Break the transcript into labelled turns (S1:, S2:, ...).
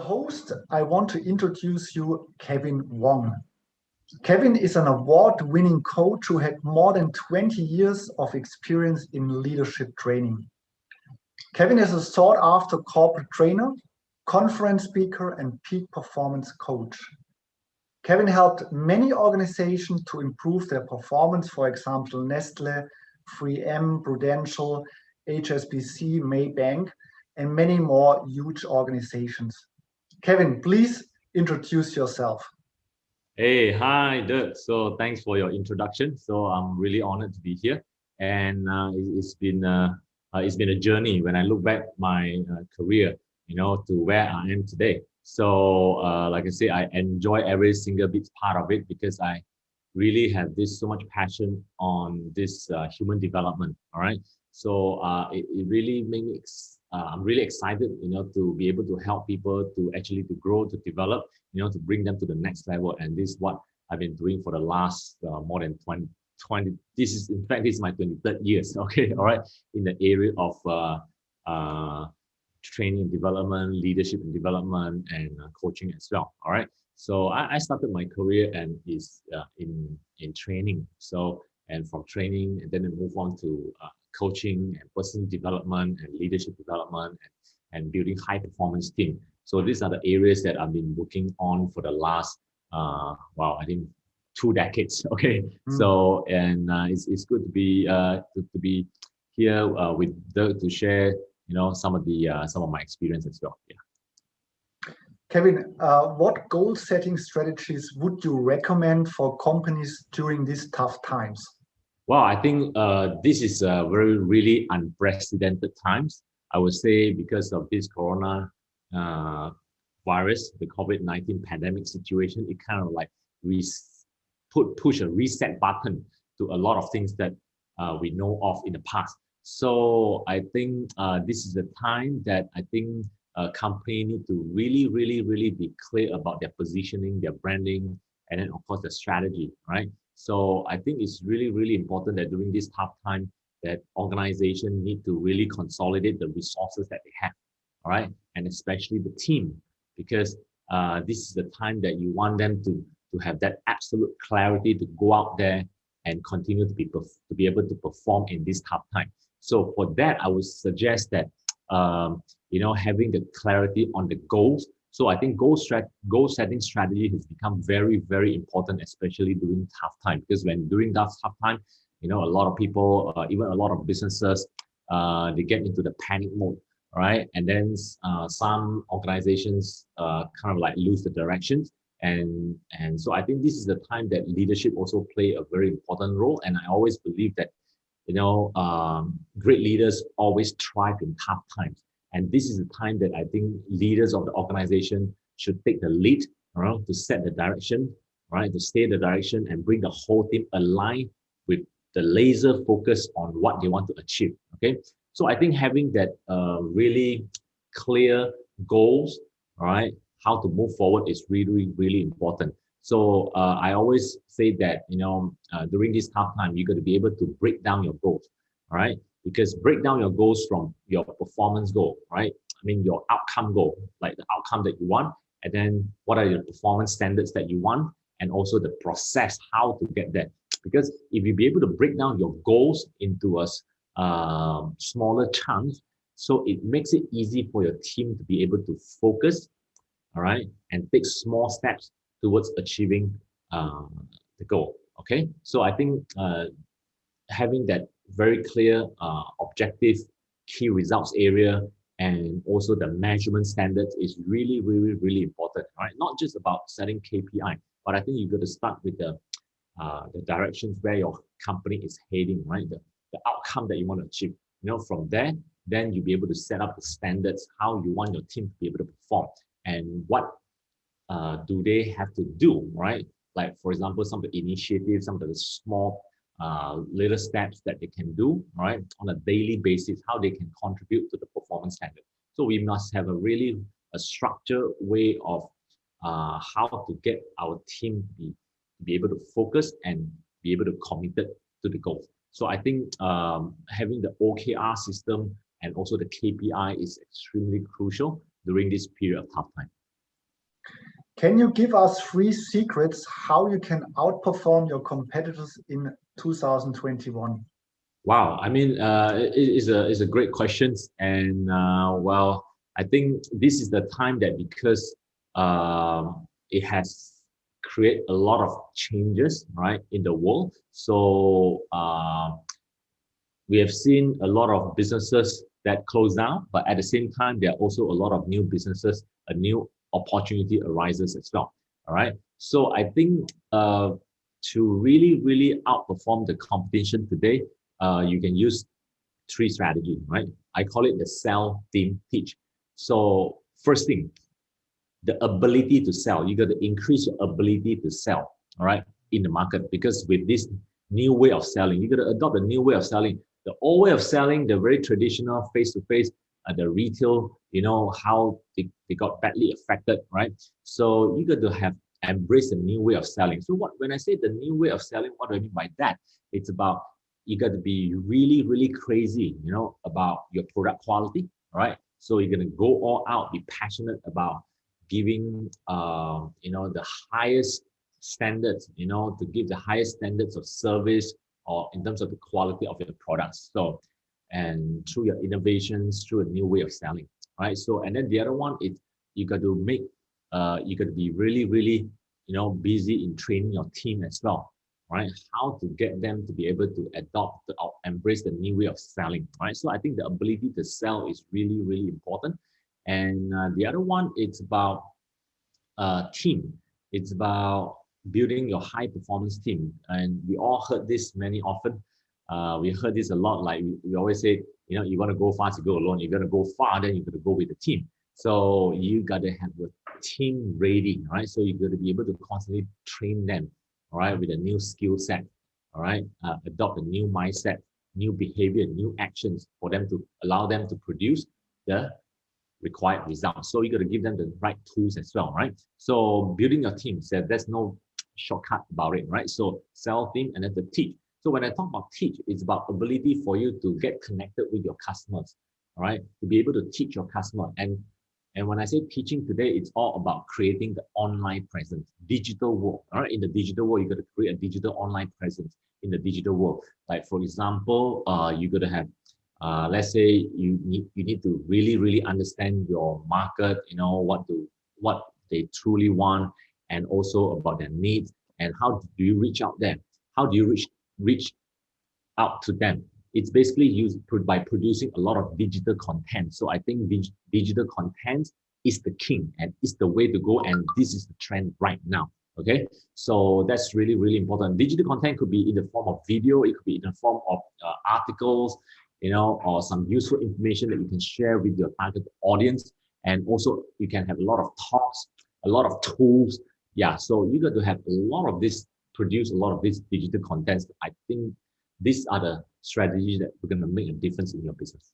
S1: host, I want to introduce you Kevin Wong. Kevin is an award-winning coach who had more than 20 years of experience in leadership training. Kevin is a sought-after corporate trainer, conference speaker, and peak performance coach. Kevin helped many organizations to improve their performance, for example, Nestle, 3M, Prudential, HSBC, Maybank, and many more huge organizations. Kevin, please introduce yourself.
S2: Hey, hi, Dirk. So thanks for your introduction. So I'm really honored to be here, and it's been a journey when I look back my career, to where I am today. So like I say, I enjoy every single bit part of it because I really have this so much passion on this human development. All right. So it really makes me I'm really excited, to be able to help people to grow, to develop, to bring them to the next level. And this is what I've been doing for the last more than 20. This is my 23rd years. Okay. All right. In the area of training and development, leadership and development, and coaching as well. All right. So I started my career and is in training. So, and from training, and then I move on to coaching and personal development and leadership development and building high performance team. So these are the areas that I've been working on for the last, I think 2 decades. Okay. So, and it's good to be here with Dirk to share, some of my experience as well. Yeah.
S1: Kevin, what goal setting strategies would you recommend for companies during these tough times?
S2: Well, I think this is a really unprecedented times. I would say because of this corona virus, the COVID-19 pandemic situation, it kind of like push a reset button to a lot of things that we know of in the past. So I think this is the time that I think a company need to really be clear about their positioning, their branding, and then of course the strategy, right? So I think it's really important that during this tough time that organization need to really consolidate the resources that they have, all right? And especially the team, because this is the time that you want them to have that absolute clarity to go out there and continue to be able to perform in this tough time. So for that, I would suggest that having the clarity on the goals. So I think goal setting strategy has become very important, especially during tough time. Because when during that tough time, a lot of people, even a lot of businesses, they get into the panic mode, right? And then some organizations kind of like lose the directions. And so I think this is the time that leadership also play a very important role. And I always believe that, great leaders always thrive in tough times. And this is the time that I think leaders of the organization should take the lead, to set the direction, right? To stay the direction and bring the whole team aligned with the laser focus on what they want to achieve. Okay. So I think having that really clear goals, right? How to move forward is really important. So I always say that, during this tough time, you got to be able to break down your goals, all right? Because break down your goals from your performance goal, right? I mean, your outcome goal, like the outcome that you want, and then what are your performance standards that you want, and also the process, how to get there. Because if you be able to break down your goals into a smaller chunks, so it makes it easy for your team to be able to focus, all right, and take small steps towards achieving the goal. Okay, so I think having that very clear objective, key results area, and also the measurement standards is really important, right? Not just about setting KPI, but I think you got to start with the directions where your company is heading, right? The outcome that you want to achieve. From there, then you'll be able to set up the standards, how you want your team to be able to perform, and what do they have to do, right? Like, for example, some of the initiatives, some of the small little steps that they can do, right, on a daily basis, how they can contribute to the performance standard. So we must have a structured way of how to get our team to be able to focus and be able to committed to the goals. So I think having the OKR system and also the KPI is extremely crucial during this period of tough time.
S1: Can you give us 3 secrets how you can outperform your competitors in 2021?
S2: Wow, I mean, it's a great question, and well, I think this is the time that because it has created a lot of changes, right, in the world. So we have seen a lot of businesses that close down, but at the same time, there are also a lot of new businesses, a new opportunity arises as well. All right. So I think to really outperform the competition today, you can use 3 strategies, right? I call it the sell, team, teach. So first thing, the ability to sell. You got to increase your ability to sell, all right, in the market, because with this new way of selling, you got to adopt a new way of selling. The old way of selling, the very traditional face-to-face, the retail, how they got badly affected, right? So you got to have embrace a new way of selling. So when I say the new way of selling, what do I mean by that? It's about you got to be really crazy, about your product quality, all right? So you're gonna go all out, be passionate about giving the highest standards, to give the highest standards of service or in terms of the quality of your products. So, and through your innovations, through a new way of selling, right? So, and then the other one is you got to you got to be really, busy in training your team as well, right? How to get them to be able to adopt, to embrace the new way of selling, right? So I think the ability to sell is really important. And the other one, it's about team. It's about building your high performance team. And we all heard this many often. We heard this a lot. Like we always say, you want to go fast, you go alone. You're going to go far, then you're going to go with the team. So you got to have your team ready, right? So you got to be able to constantly train them, all right, with a new skill set, all right? Adopt a new mindset, new behavior, new actions for them to allow them to produce the required results. So you got to give them the right tools as well, right? So building your team, so there's no shortcut about it, right? So sell team and then the teach. So when I talk about teach, it's about ability for you to get connected with your customers, all right? To be able to teach your customer. And when I say teaching today, it's all about creating the online presence, digital world. All right, in the digital world, you got to create a digital online presence in the digital world. Like for example, you got to have let's say you need to really understand your market, what they truly want, and also about their needs, and how do you reach out them? How do you reach out to them? It's basically used by producing a lot of digital content. So I think digital content is the king and is the way to go, and this is the trend right now. Okay, so that's really important. Digital content could be in the form of video, it could be in the form of articles, or some useful information that you can share with your target audience. And also you can have a lot of talks, a lot of tools. Yeah, so you got to have a lot of this, produce a lot of this digital content. I think these are the strategies that are going to make a difference in your business.